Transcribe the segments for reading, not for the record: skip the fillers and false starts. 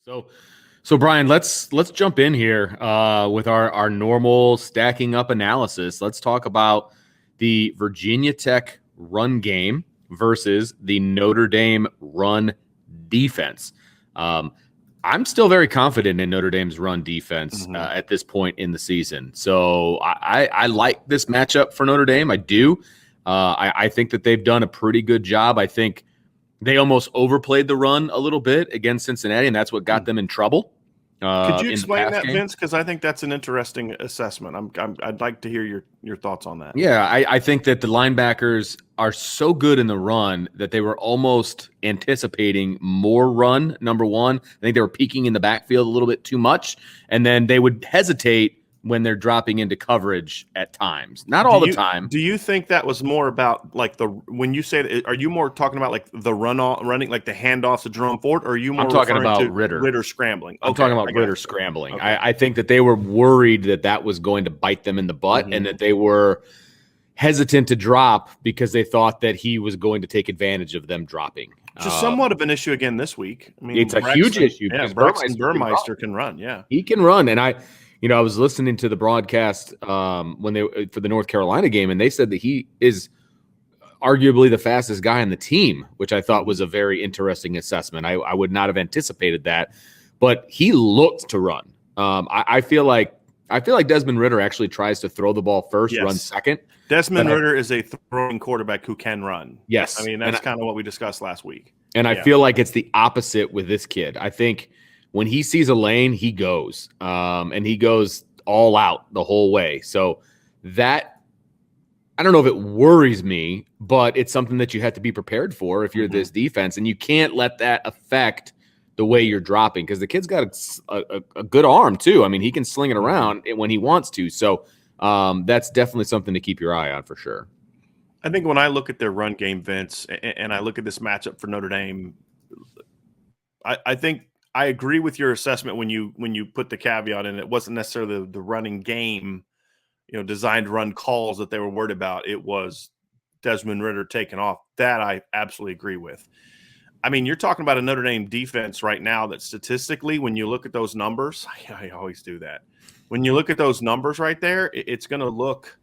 So, so Brian, let's jump in here with our normal stacking up analysis. Let's talk about the Virginia Tech run game versus the Notre Dame run defense. Um, I'm still very confident in Notre Dame's run defense at this point in the season. So I like this matchup for Notre Dame. I do. I think that they've done a pretty good job. I think they almost overplayed the run a little bit against Cincinnati, and that's what got them in trouble. Could you in the explain pass that, game. Vince? Because I think that's an interesting assessment. I'd like to hear your thoughts on that. Yeah, I think that the linebackers are so good in the run that they were almost anticipating more run, number one. I think they were peeking in the backfield a little bit too much, and then they would hesitate when they're dropping into coverage at times. Not all the time. Do you think that was more about like when you say that, are you more talking about like the running, like the handoffs to Jerome Ford, or are you more I'm talking referring about to Ritter scrambling? I'm talking about Ritter scrambling. Okay. I think that they were worried that that was going to bite them in the butt and that they were hesitant to drop because they thought that he was going to take advantage of them dropping. Which is somewhat of an issue again this week. I mean, it's a huge issue. Yeah, Braxton Burmeister can run. Yeah, he can run. And I was listening to the broadcast when they for the North Carolina game, and they said that he is arguably the fastest guy on the team, which I thought was a very interesting assessment. I would not have anticipated that, but he looked to run. I feel like Desmond Ritter actually tries to throw the ball first, run second. Desmond Ritter is a throwing quarterback who can run. Yes. I mean, that's kind of what we discussed last week. And I feel like it's the opposite with this kid. I think when he sees a lane, he goes, and he goes all out the whole way. So that, I don't know if it worries me, but it's something that you have to be prepared for if you're this defense, and you can't let that affect the way you're dropping, because the kid's got a good arm too. I mean, he can sling it around when he wants to. So that's definitely something to keep your eye on for sure. I think when I look at their run game, Vince, and I look at this matchup for Notre Dame, I think I agree with your assessment when you put the caveat in. It wasn't necessarily the running game, designed run calls that they were worried about. It was Desmond Ritter taking off. That I absolutely agree with. I mean, you're talking about a Notre Dame defense right now that statistically, when you look at those numbers, I always do that. When you look at those numbers right there, it's going to look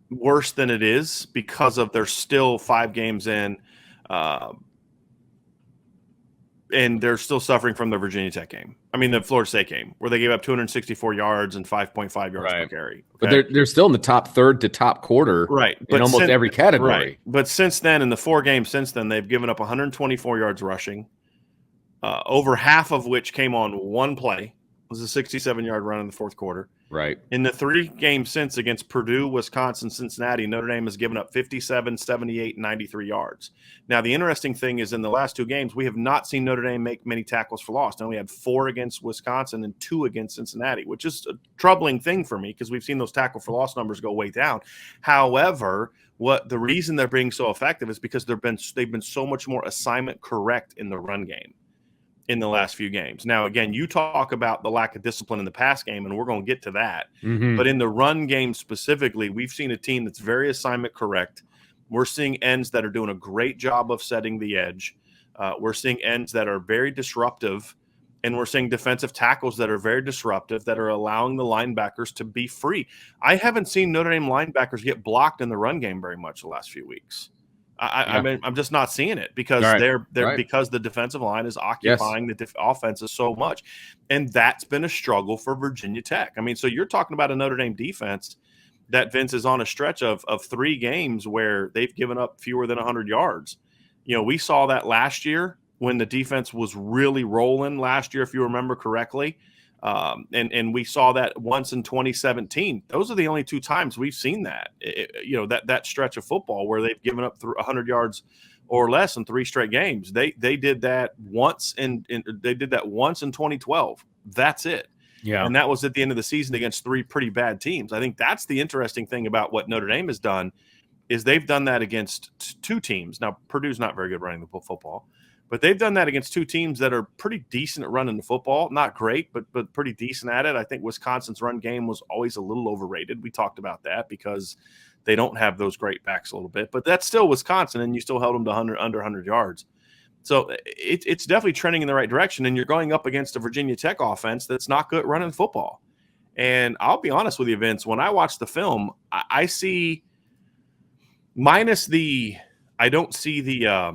worse than it is because of they're still 5 games in, and they're still suffering from the Virginia Tech game. I mean, the Florida State game, where they gave up 264 yards and 5.5 yards per carry. Okay? But they're still in the top third to top quarter, in almost every category. Right. But since then, in the 4 games since then, they've given up 124 yards rushing, over half of which came on one play. It was a 67-yard run in the fourth quarter. Right. In the 3 games since, against Purdue, Wisconsin, Cincinnati, Notre Dame has given up 57, 78, and 93 yards. Now, the interesting thing is in the last 2 games, we have not seen Notre Dame make many tackles for loss. Now, we had 4 against Wisconsin and 2 against Cincinnati, which is a troubling thing for me because we've seen those tackle for loss numbers go way down. However, the reason they're being so effective is because they've been so much more assignment correct in the run game in the last few games. Now, again, you talk about the lack of discipline in the pass game, and we're going to get to that. But in the run game specifically, we've seen a team that's very assignment correct. We're seeing ends that are doing a great job of setting the edge. We're seeing ends that are very disruptive, and we're seeing defensive tackles that are very disruptive that are allowing the linebackers to be free. I haven't seen Notre Dame linebackers get blocked in the run game very much the last few weeks. I mean, I'm just not seeing it because because the defensive line is occupying the offenses so much, and that's been a struggle for Virginia Tech. I mean, so you're talking about a Notre Dame defense that Vince is on a stretch of 3 games where they've given up fewer than 100 yards. We saw that last year when the defense was really rolling last year, if you remember correctly. And we saw that once in 2017. Those are the only 2 times we've seen that, that stretch of football where they've given up 100 yards or less in 3 straight games. They did that once in 2012. That's it. Yeah. And that was at the end of the season against 3 pretty bad teams. I think that's the interesting thing about what Notre Dame has done is they've done that against 2 teams. Now, Purdue's not very good running the football. But they've done that against 2 teams that are pretty decent at running the football. Not great, but pretty decent at it. I think Wisconsin's run game was always a little overrated. We talked about that because they don't have those great backs a little bit. But that's still Wisconsin, and you still held them to under 100 yards. So it's definitely trending in the right direction, and you're going up against a Virginia Tech offense that's not good running football. And I'll be honest with you, Vince, when I watch the film, I see minus I don't see the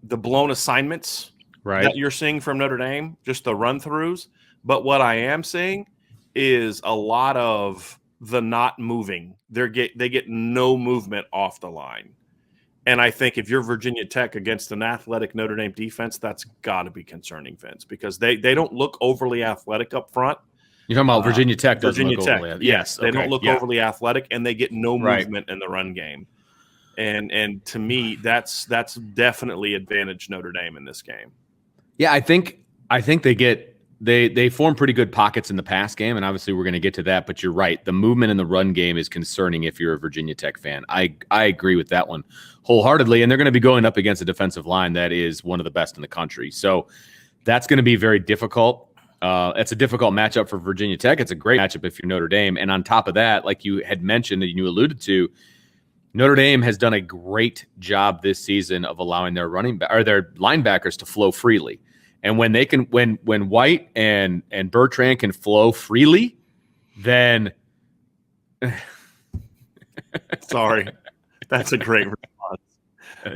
blown assignments that you're seeing from Notre Dame, just the run-throughs. But what I am seeing is a lot of the not moving. They get no movement off the line. And I think if you're Virginia Tech against an athletic Notre Dame defense, that's got to be concerning, Vince, because they don't look overly athletic up front. You're talking about Virginia Tech doesn't look overly athletic. Yes, they don't look overly athletic, and they get no movement in the run game. And to me, that's definitely advantage Notre Dame in this game. Yeah, I think they form pretty good pockets in the pass game, and obviously we're going to get to that. But you're right, the movement in the run game is concerning if you're a Virginia Tech fan. I agree with that one wholeheartedly, and they're going to be going up against a defensive line that is one of the best in the country. So that's going to be very difficult. It's a difficult matchup for Virginia Tech. It's a great matchup if you're Notre Dame. And on top of that, like you had mentioned and you alluded to, Notre Dame has done a great job this season of allowing their their linebackers to flow freely. And when they can, when White and Bertrand can flow freely, then sorry, that's a great response.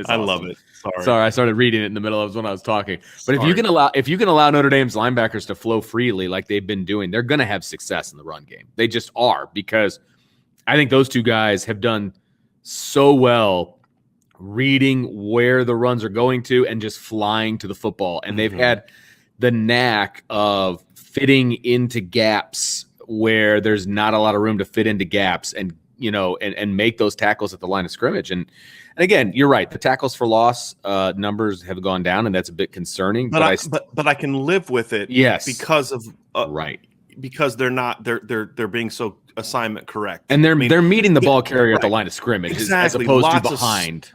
I love it. Sorry, I started reading it in the middle of when I was talking. But if you can allow Notre Dame's linebackers to flow freely like they've been doing, they're going to have success in the run game. They just are, because I think those two guys have done so well reading where the runs are going to and just flying to the football. And they've had the knack of fitting into gaps where there's not a lot of room to fit into gaps and make those tackles at the line of scrimmage. And again, you're right. The tackles for loss numbers have gone down, and that's a bit concerning. But I can live with it. Yes, because of because they're being so assignment correct, and they're meeting the ball carrier at the line of scrimmage as opposed to behind.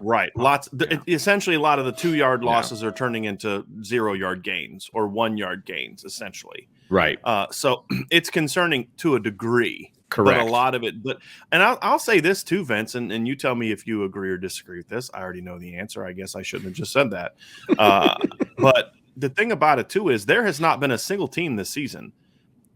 Essentially, a lot of the 2-yard losses are turning into 0-yard gains or 1-yard gains, essentially. Right. So it's concerning to a degree. Correct. But a lot of it, and I'll say this too, Vince, and you tell me if you agree or disagree with this. I already know the answer. I guess I shouldn't have just said that. But the thing about it too is there has not been a single team this season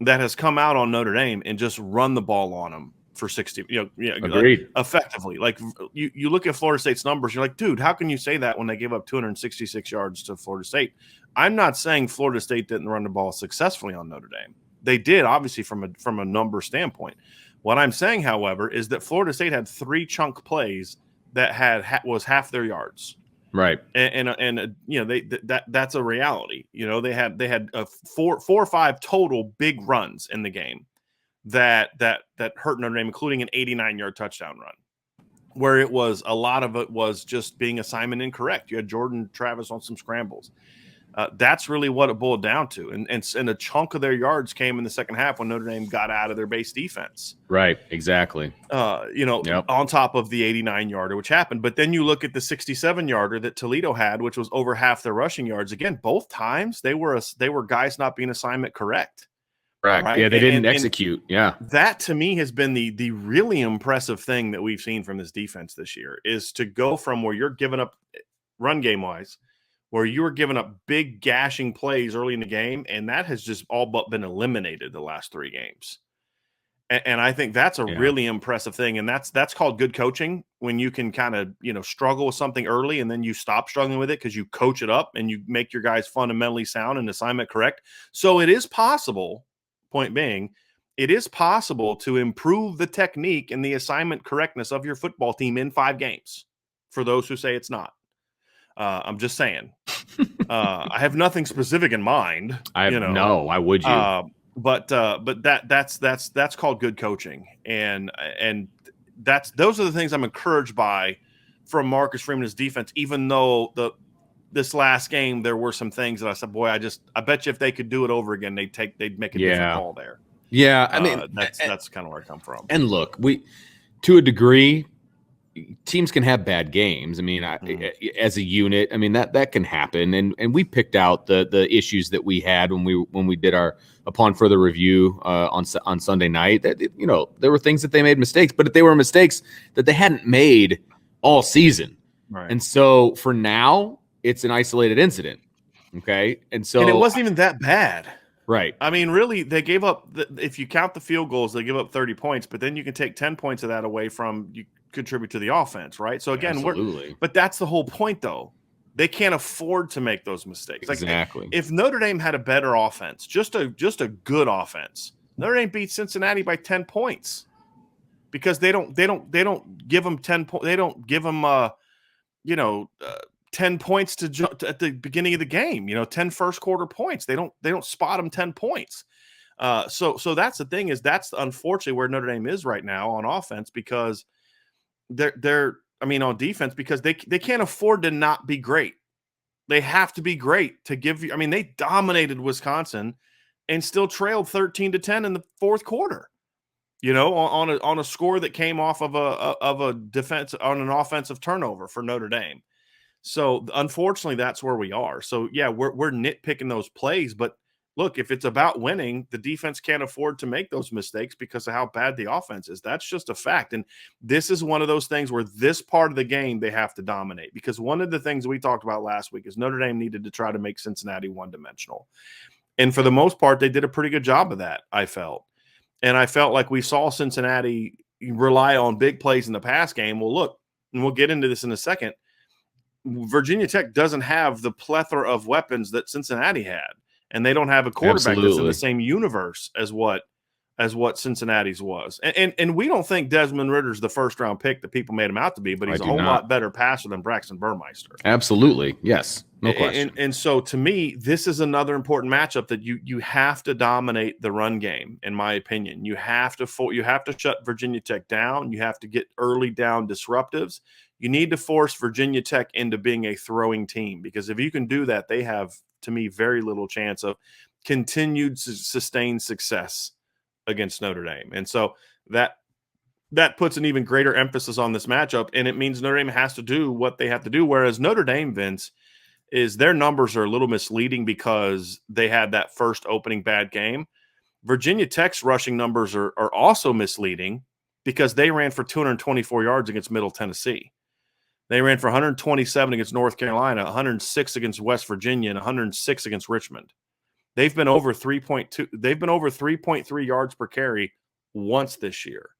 that has come out on Notre Dame and just run the ball on them for 60. Agreed. Effectively. Like you look at Florida State's numbers, you're like, dude, how can you say that when they gave up 266 yards to Florida State? I'm not saying Florida State didn't run the ball successfully on Notre Dame. They did, obviously, from a number standpoint. What I'm saying, however, is that Florida State had 3 chunk plays that was half their yards. Right. And that's a reality. They had 4 or 5 total big runs in the game that hurt Notre Dame, including an 89-yard touchdown run, where a lot of it was just being assignment incorrect. You had Jordan Travis on some scrambles. That's really what it boiled down to. And a chunk of their yards came in the second half when Notre Dame got out of their base defense. Right, exactly. On top of the 89-yarder, which happened. But then you look at the 67-yarder that Toledo had, which was over half their rushing yards. Again, both times they were guys not being assignment correct. Correct. Right? Yeah, they didn't execute. Yeah. That, to me, has been the really impressive thing that we've seen from this defense this year, is to go from where you're giving up run game-wise, where you were giving up big gashing plays early in the game, and that has just all but been eliminated the last 3 games. And I think that's a really impressive thing, and that's called good coaching, when you can kind of struggle with something early and then you stop struggling with it because you coach it up and you make your guys fundamentally sound and assignment correct. So it is possible, point being, it is possible to improve the technique and the assignment correctness of your football team in 5 games, for those who say it's not. I'm just saying. I have nothing specific in mind. No, why would you? But that's called good coaching, and those are the things I'm encouraged by from Marcus Freeman's defense. Even though this last game there were some things that I said, boy, I bet you if they could do it over again, they'd make a different call there. Yeah, I mean that's kind of where I come from. And look, to a degree, teams can have bad games. I mean, as a unit, I mean that can happen, and we picked out the issues that we had when we did our upon further review on Sunday night. That there were things that they made mistakes, but they were mistakes that they hadn't made all season. Right. And so for now, it's an isolated incident. Okay. And so, And it wasn't even that bad. right. I mean, really, they gave up, if you count the field goals, they give up 30 points, but then you can take 10 points of that away from you contribute to the offense, right? So again, Absolutely. but that's the whole point, though. They can't afford to make those mistakes. Exactly. Like if Notre Dame had a better offense, just a good offense, Notre Dame beat Cincinnati by 10 points because they don't give them 10 points. They don't give them 10 points at the beginning of the game, 10 first quarter points. They don't spot them 10 points. So that's the thing, is that's unfortunately where Notre Dame is right now on offense, because on defense, because they can't afford to not be great. They have to be great to give you. I mean, they dominated Wisconsin and still trailed 13-10 in the fourth quarter. On a score that came off of a defense on an offensive turnover for Notre Dame. So unfortunately, that's where we are. So yeah, we're nitpicking those plays, but look, if it's about winning, the defense can't afford to make those mistakes because of how bad the offense is. That's just a fact. And this is one of those things where this part of the game they have to dominate, because one of the things we talked about last week is Notre Dame needed to try to make Cincinnati one-dimensional. And for the most part, they did a pretty good job of that, I felt. And I felt like we saw Cincinnati rely on big plays in the pass game. Well, look, and we'll get into this in a second, Virginia Tech doesn't have the plethora of weapons that Cincinnati had, and they don't have a quarterback that's in the same universe as what Cincinnati's was. And we don't think Desmond Ritter's the first-round pick that people made him out to be, but he's a whole lot better passer than Braxton Burmeister. Absolutely, yes, no question. And so to me, this is another important matchup that you have to dominate the run game, in my opinion. You have to shut Virginia Tech down. You have to get early down disruptives. You need to force Virginia Tech into being a throwing team, because if you can do that, they have, to me, very little chance of continued sustained success against Notre Dame. And so that puts an even greater emphasis on this matchup, and it means Notre Dame has to do what they have to do. Whereas Notre Dame, Vince, is their numbers are a little misleading because they had that first opening bad game. Virginia Tech's rushing numbers are also misleading because they ran for 224 yards against Middle Tennessee. They ran for 127 against North Carolina, 106 against West Virginia, and 106 against Richmond. They've been over 3.2. They've been over 3.3 yards per carry once this year,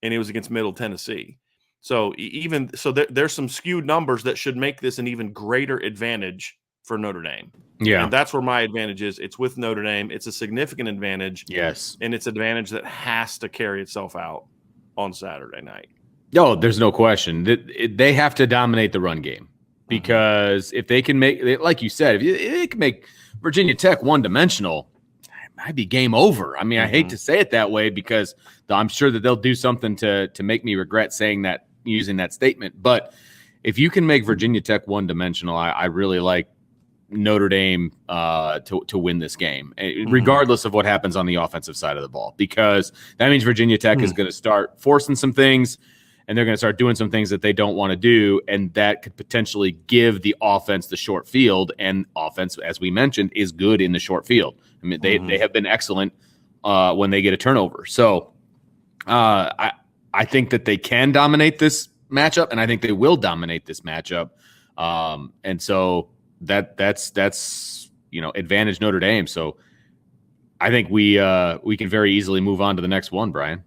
and it was against Middle Tennessee. So there's some skewed numbers that should make this an even greater advantage for Notre Dame. Yeah, and that's where my advantage is. It's with Notre Dame. It's a significant advantage. Yes, and it's an advantage that has to carry itself out on Saturday night. No, there's no question. They have to dominate the run game, because if they can make, like you said, if they can make Virginia Tech one-dimensional, it might be game over. I mean, I hate to say it that way, because I'm sure that they'll do something to make me regret saying that, using that statement. But if you can make Virginia Tech one-dimensional, I really like Notre Dame to win this game, regardless of what happens on the offensive side of the ball, because that means Virginia Tech is going to start forcing some things, and they're going to start doing some things that they don't want to do, and that could potentially give the offense the short field. And offense, as we mentioned, is good in the short field. I mean, they have been excellent when they get a turnover. So I think that they can dominate this matchup, and I think they will dominate this matchup. And so that's advantage Notre Dame. So I think we can very easily move on to the next one, Brian.